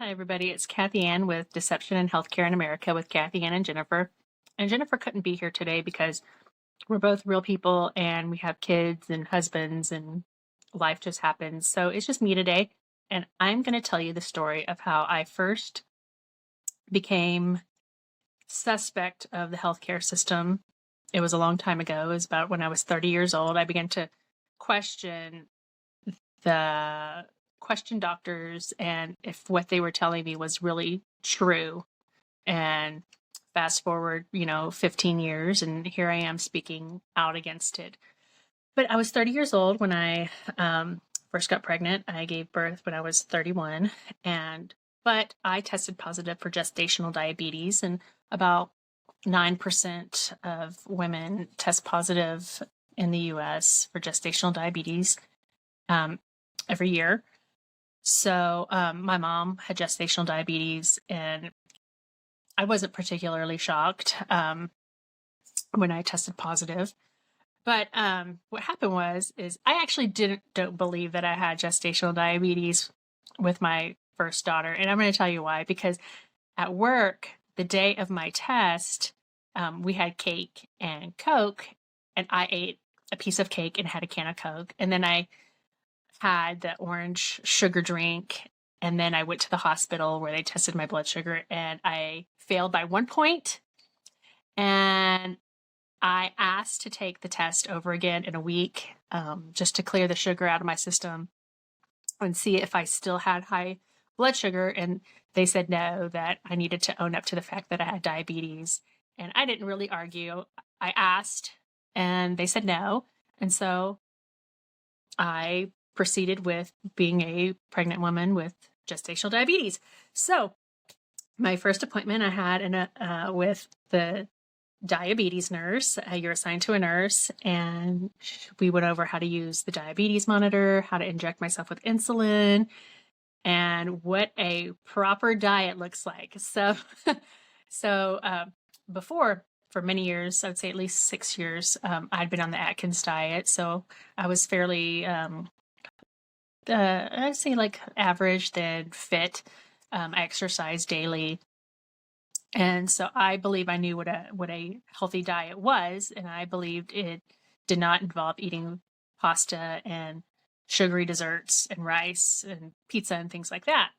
Hi, everybody. It's Kathy Ann with Deception in Healthcare in America with Kathy Ann and Jennifer. And Jennifer couldn't be here today because we're both real people and we have kids and husbands and life just happens. So it's just me today. And I'm going to tell you the story of how I first became suspect of the healthcare system. It was a long time ago. It was about when I was 30 years old. I began to question the doctors and if what they were telling me was really true. And fast forward, 15 years, and here I am speaking out against it. But I was 30 years old when I first got pregnant. I gave birth when I was 31, but I tested positive for gestational diabetes, and about 9% of women test positive in the US for gestational diabetes every year. So my mom had gestational diabetes, and I wasn't particularly shocked when I tested positive. But what happened is I actually don't believe that I had gestational diabetes with my first daughter, and I'm going to tell you why. Because at work, the day of my test, we had cake and Coke, and I ate a piece of cake and had a can of Coke, and then I had the orange sugar drink, and then I went to the hospital where they tested my blood sugar, and I failed by 1 point. And I asked to take the test over again in a week, just to clear the sugar out of my system and see if I still had high blood sugar. And they said no, that I needed to own up to the fact that I had diabetes. And I didn't really argue. I asked, and they said no. And so I proceeded with being a pregnant woman with gestational diabetes. So my first appointment I had with the diabetes nurse. You're assigned to a nurse, and we went over how to use the diabetes monitor, how to inject myself with insulin, and what a proper diet looks like. So before, for many years, I would say at least 6 years, I'd been on the Atkins diet. So I was fairly, I'd say like average, then fit. I exercised daily. And so I believe I knew what a healthy diet was, and I believed it did not involve eating pasta and sugary desserts and rice and pizza and things like that.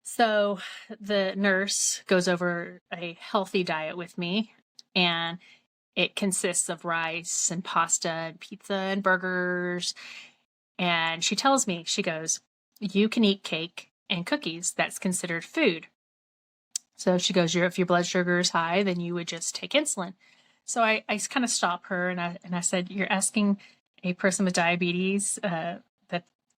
So the nurse goes over a healthy diet with me, and it consists of rice and pasta and pizza and burgers. And she tells me, she goes, "You can eat cake and cookies. That's considered food." So she goes, if your blood sugar is high, then you would just take insulin. So I kind of stop her, and I said, "You're asking a person with diabetes that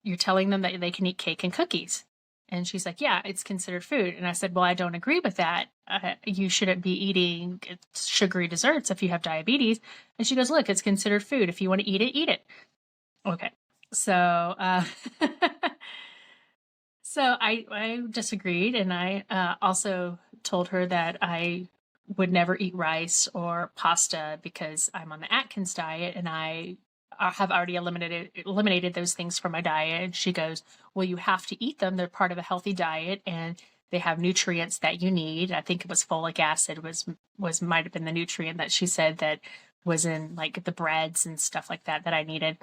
you're telling them that they can eat cake and cookies?" And she's like, "Yeah, it's considered food." And I said, "Well, I don't agree with that. You shouldn't be eating sugary desserts if you have diabetes." And she goes, "Look, it's considered food. If you want to eat it, eat it." Okay. So So I disagreed, and I also told her that I would never eat rice or pasta because I'm on the Atkins diet, and I have already eliminated those things from my diet. And she goes, "Well, you have to eat them. They're part of a healthy diet, and they have nutrients that you need." I think it was folic acid was might have been the nutrient that she said that was in like the breads and stuff like that I needed.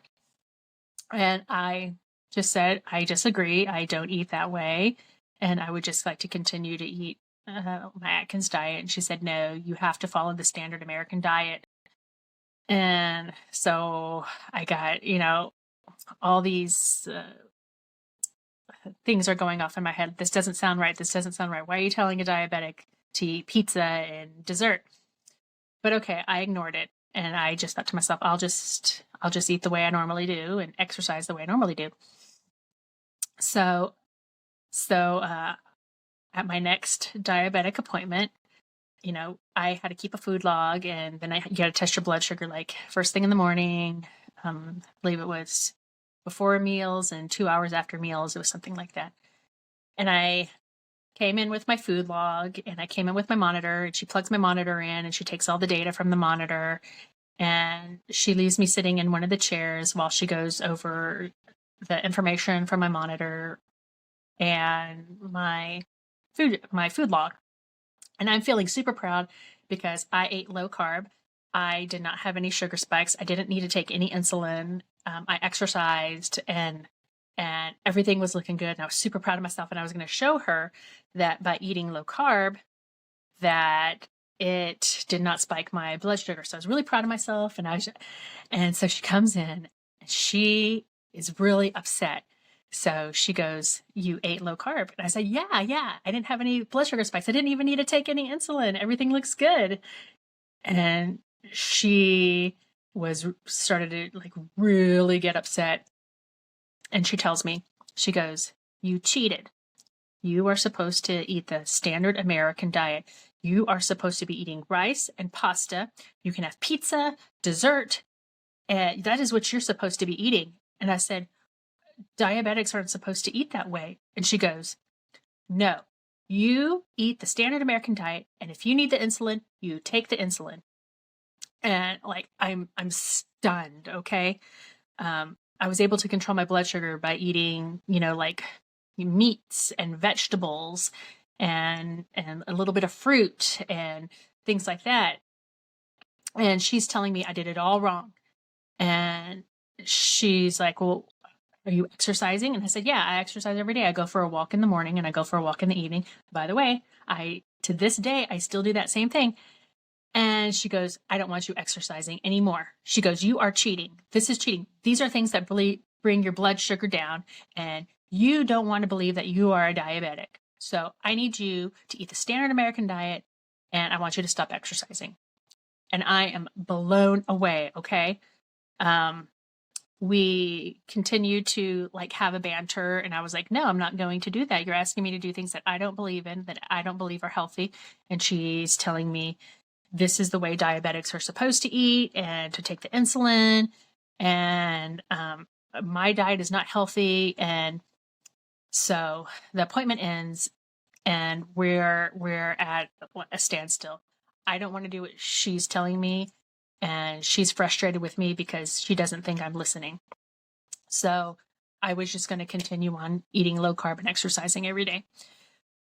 And I just said, "I disagree. I don't eat that way. And I would just like to continue to eat my Atkins diet." And she said, "No, you have to follow the standard American diet." And so I got, all these things are going off in my head. This doesn't sound right. This doesn't sound right. Why are you telling a diabetic to eat pizza and dessert? But okay, I ignored it. And I just thought to myself, I'll just eat the way I normally do and exercise the way I normally do. So at my next diabetic appointment, I had to keep a food log, and then you got to test your blood sugar like first thing in the morning. I believe it was before meals and 2 hours after meals. It was something like that. And I came in with my food log, and I came in with my monitor, and she plugs my monitor in, and she takes all the data from the monitor, and she leaves me sitting in one of the chairs while she goes over the information from my monitor. And my food log. And I'm feeling super proud because I ate low carb. I did not have any sugar spikes. I didn't need to take any insulin. I exercised and everything was looking good. And I was super proud of myself. And I was going to show her that by eating low carb, that it did not spike my blood sugar. So I was really proud of myself. And so she comes in and she is really upset. So she goes, "You ate low carb." And I said, yeah. I didn't have any blood sugar spikes. I didn't even need to take any insulin. Everything looks good. And she started to like really get upset. And she tells me, she goes, "You cheated. You are supposed to eat the standard American diet. You are supposed to be eating rice and pasta. You can have pizza, dessert, and that is what you're supposed to be eating." And I said, "Diabetics aren't supposed to eat that way." And she goes, "No, you eat the standard American diet. And if you need the insulin, you take the insulin." And like, I'm stunned. Okay. I was able to control my blood sugar by eating, like meats and vegetables and a little bit of fruit and things like that. And she's telling me I did it all wrong. And she's like, "Well, are you exercising?" And I said, "Yeah, I exercise every day. I go for a walk in the morning and I go for a walk in the evening. By the way, to this day, I still do that same thing." And she goes, "I don't want you exercising anymore." She goes, "You are cheating. This is cheating. These are things that really bring your blood sugar down. And you don't want to believe that you are a diabetic. So I need you to eat the standard American diet. And I want you to stop exercising." And I am blown away. Okay. We continued to like have a banter, and I was like, "No, I'm not going to do that. You're asking me to do things that I don't believe in, that I don't believe are healthy." And she's telling me this is the way diabetics are supposed to eat and to take the insulin. And my diet is not healthy. And so the appointment ends and we're at a standstill. I don't want to do what she's telling me, and she's frustrated with me because she doesn't think I'm listening. So I was just going to continue on eating low carb and exercising every day.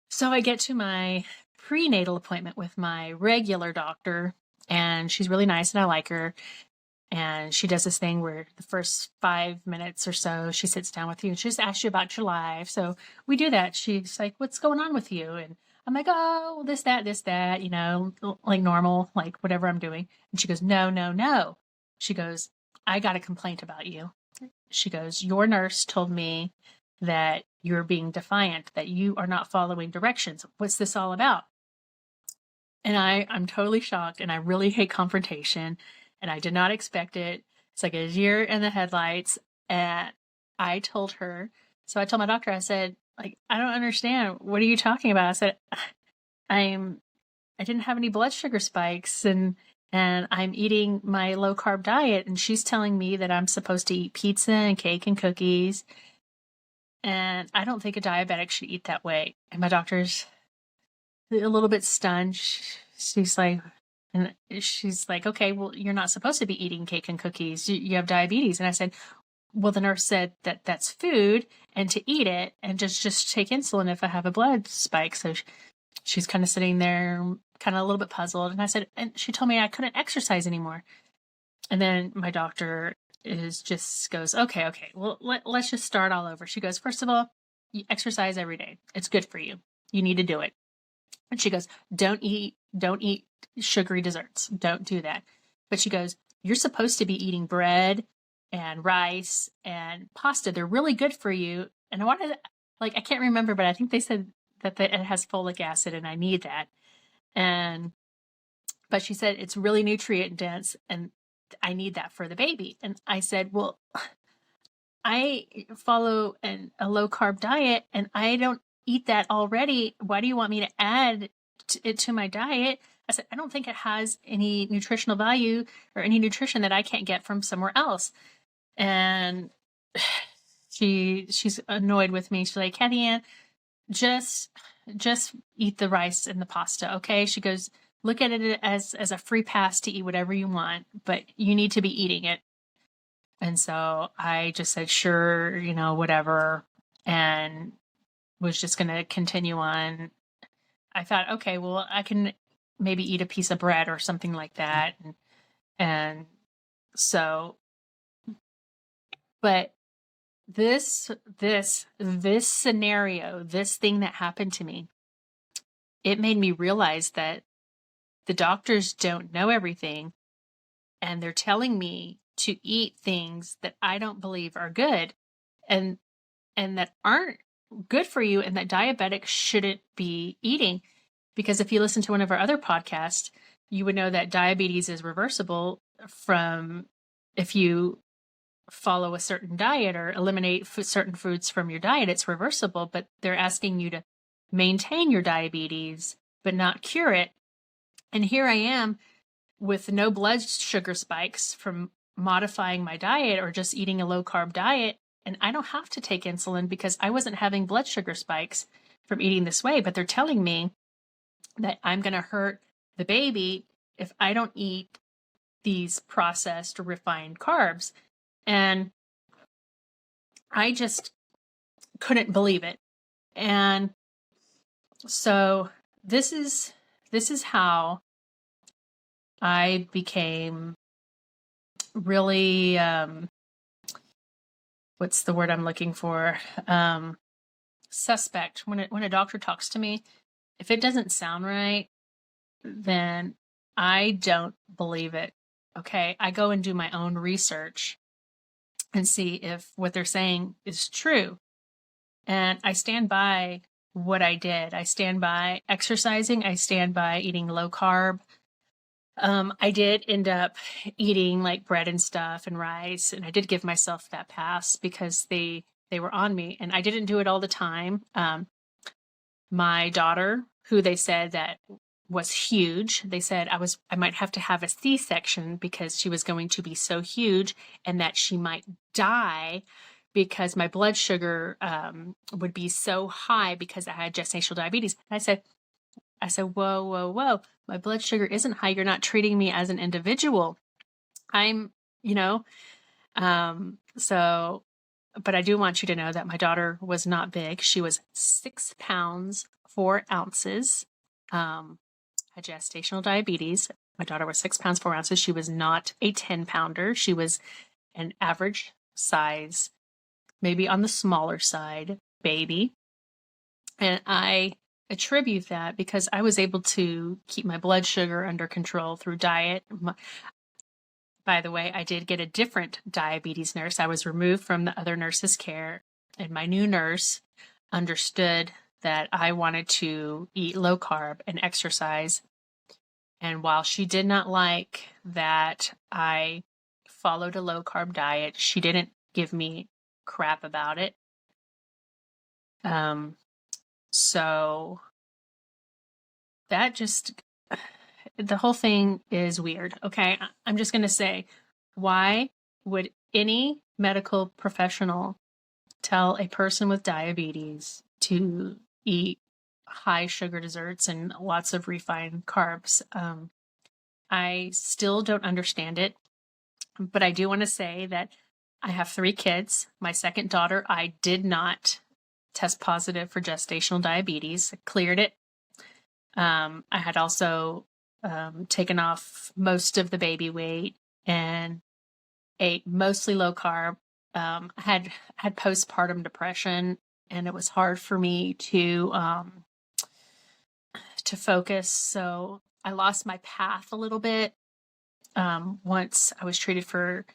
So I get to my prenatal appointment with my regular doctor, and she's really nice and I like her. And she does this thing where the first 5 minutes or so, she sits down with you and she just asks you about your life. So we do that. She's like, "What's going on with you?" And I'm like, "Oh, this, that, like normal, like whatever I'm doing." And she goes, No. She goes, "I got a complaint about you." She goes, "Your nurse told me that you're being defiant, that you are not following directions. What's this all about?" And I'm totally shocked, and I really hate confrontation, and I did not expect it. It's like a deer in the headlights. And I told her, so I told my doctor, I said, like, "I don't understand. What are you talking about?" I said, I didn't have any blood sugar spikes, and I'm eating my low carb diet, and she's telling me that I'm supposed to eat pizza and cake and cookies. And I don't think a diabetic should eat that way. And my doctor's a little bit stunned. She's like, "Okay, well, you're not supposed to be eating cake and cookies. You have diabetes." And I said, "Well, the nurse said that that's food and to eat it and just take insulin if I have a blood spike." So she's kind of sitting there, kind of a little bit puzzled. And I said, and she told me I couldn't exercise anymore. And then my doctor goes, okay, well, let's just start all over. She goes, "First of all, you exercise every day. It's good for you. You need to do it." And she goes, don't eat sugary desserts. Don't do that." But she goes, "You're supposed to be eating bread and rice and pasta. They're really good for you." And I wanted, like, I can't remember, but I think they said that it has folic acid and I need that. But she said it's really nutrient dense and I need that for the baby. And I said, "Well, I follow a low carb diet and I don't eat that already. Why do you want me to add it to my diet?" I said, "I don't think it has any nutritional value or any nutrition that I can't get from somewhere else." And she's annoyed with me. She's like, "Kathy Ann, just eat the rice and the pasta, okay?" She goes, "Look at it as a free pass to eat whatever you want, but you need to be eating it." And so I just said, "Sure, whatever," and was just going to continue on I thought, okay, well, I can maybe eat a piece of bread or something like that. And so, but this scenario, this thing that happened to me, it made me realize that the doctors don't know everything, and they're telling me to eat things that I don't believe are good, and that aren't good for you, and that diabetics shouldn't be eating. Because if you listen to one of our other podcasts, you would know that diabetes is reversible from if you follow a certain diet or eliminate certain foods from your diet. It's reversible, but they're asking you to maintain your diabetes but not cure it. And here I am with no blood sugar spikes from modifying my diet or just eating a low carb diet. And I don't have to take insulin because I wasn't having blood sugar spikes from eating this way. But they're telling me that I'm going to hurt the baby if I don't eat these processed or refined carbs. And I just couldn't believe it. And so this is how I became really, what's the word I'm looking for? Suspect. When a doctor talks to me, if it doesn't sound right, then I don't believe it. Okay. I go and do my own research and see if what they're saying is true. And I stand by what I did. I stand by exercising. I stand by eating low carb. I did end up eating like bread and stuff and rice, and I did give myself that pass because they were on me, and I didn't do it all the time. My daughter, who they said that was huge, they said I might have to have a C-section because she was going to be so huge, and that she might die because my blood sugar would be so high because I had gestational diabetes. And I said, whoa, whoa, whoa. My blood sugar isn't high. You're not treating me as an individual. I'm, so, but I do want you to know that my daughter was not big. She was 6 pounds, 4 ounces, had gestational diabetes. My daughter was 6 pounds, 4 ounces. She was not a 10-pounder. She was an average size, maybe on the smaller side, baby. And I attribute that because I was able to keep my blood sugar under control through diet. By the way, I did get a different diabetes nurse. I was removed from the other nurse's care, and my new nurse understood that I wanted to eat low carb and exercise. And while she did not like that I followed a low carb diet, she didn't give me crap about it. So that just, the whole thing is weird. Okay. I'm just going to say, why would any medical professional tell a person with diabetes to eat high sugar desserts and lots of refined carbs? I still don't understand it, but I do want to say that I have 3 kids. My second daughter, I did not test positive for gestational diabetes. I cleared it. I had also taken off most of the baby weight and ate mostly low carb. Had postpartum depression, and it was hard for me to focus. So I lost my path a little bit once I was treated for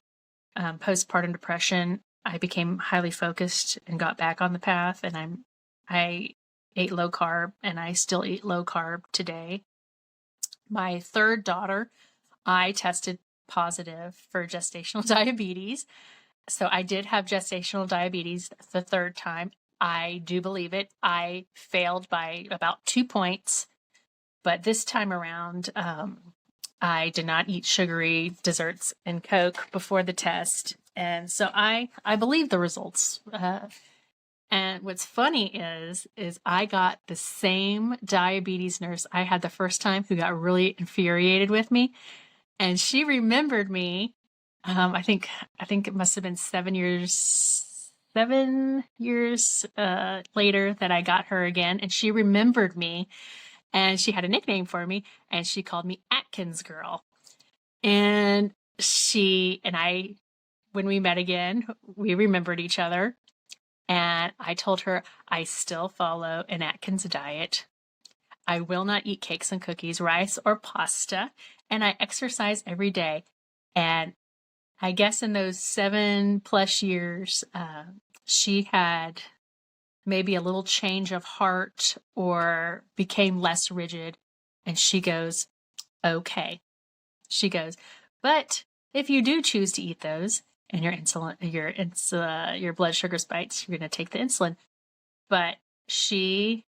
postpartum depression. I became highly focused and got back on the path, and I ate low carb, and I still eat low carb today. My third daughter, I tested positive for gestational diabetes. So I did have gestational diabetes the third time. I do believe it. I failed by about 2 points, but this time around, I did not eat sugary desserts and Coke before the test. And so I believe the results. And what's funny is I got the same diabetes nurse I had the first time who got really infuriated with me. And she remembered me. I think it must have been 7 years later that I got her again. And she remembered me. And she had a nickname for me, and she called me Atkins Girl. And she and I, when we met again, we remembered each other. And I told her I still follow an Atkins diet. I will not eat cakes and cookies, rice, or pasta. And I exercise every day. And I guess in those 7+ years, she had maybe a little change of heart or became less rigid. And she goes, okay. She goes, but if you do choose to eat those and your blood sugar spikes, you're going to take the insulin. But she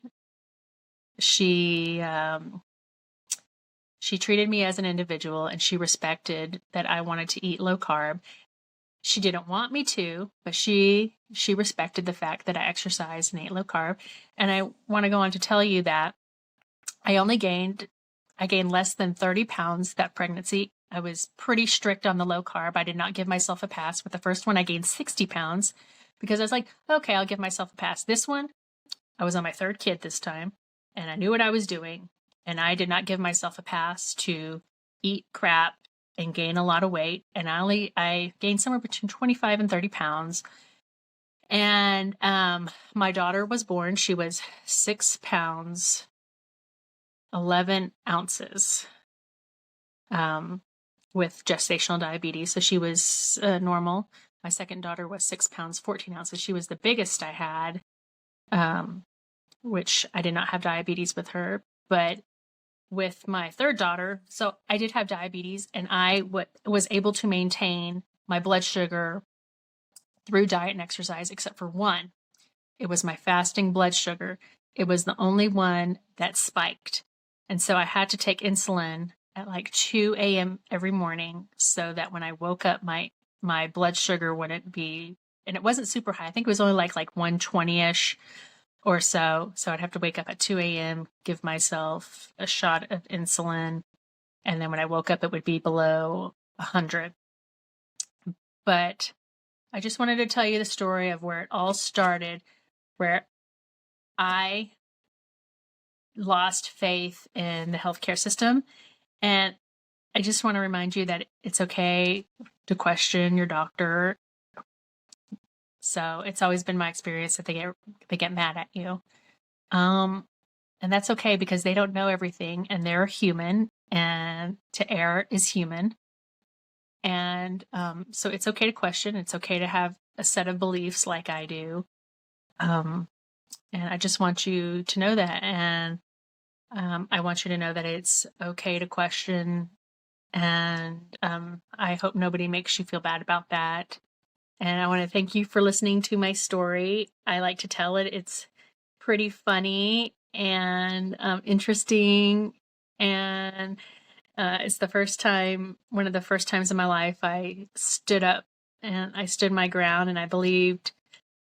treated me as an individual, and she respected that I wanted to eat low carb. She didn't want me to, but she respected the fact that I exercised and ate low carb. And I want to go on to tell you that I gained less than 30 pounds that pregnancy. I was pretty strict on the low carb. I did not give myself a pass. With the first one, I gained 60 pounds because I was like, okay, I'll give myself a pass. This one, I was on my third kid this time, and I knew what I was doing. And I did not give myself a pass to eat crap and gain a lot of weight. And I gained somewhere between 25 and 30 pounds. And my daughter was born. She was 6 pounds, 11 ounces with gestational diabetes. So she was normal. My second daughter was 6 pounds, 14 ounces. She was the biggest I had, which I did not have diabetes with her. But with my third daughter, so I did have diabetes, and I was able to maintain my blood sugar through diet and exercise, except for one. It was my fasting blood sugar. It was the only one that spiked. And so I had to take insulin at like 2 a.m. every morning so that when I woke up, my blood sugar wouldn't be, and it wasn't super high. I think it was only like 120-ish or so. So I'd have to wake up at 2 a.m., give myself a shot of insulin. And then when I woke up, it would be below 100. But I just wanted to tell you the story of where it all started, where I lost faith in the healthcare system. And I just want to remind you that it's okay to question your doctor. So it's always been my experience that they get mad at you. And that's okay because they don't know everything, and they're human, and to err is human. And so it's okay to question. It's okay to have a set of beliefs like I do. And I just want you to know that. And I want you to know that it's okay to question. And I hope nobody makes you feel bad about that. And I want to thank you for listening to my story. I like to tell it. It's pretty funny and interesting. And it's one of the first times in my life I stood up and I stood my ground, and I believed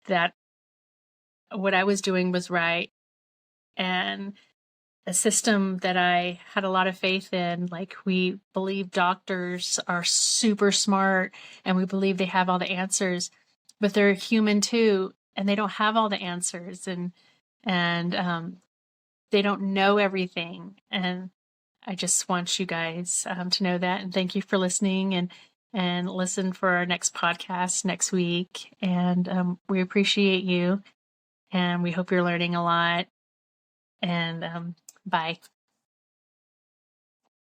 that what I was doing was right. And a system that I had a lot of faith in, like we believe doctors are super smart and we believe they have all the answers, but they're human too, and they don't have all the answers, and they don't know everything. And I just want you guys to know that. And thank you for listening, and listen for our next podcast next week. And we appreciate you, and we hope you're learning a lot. And bye.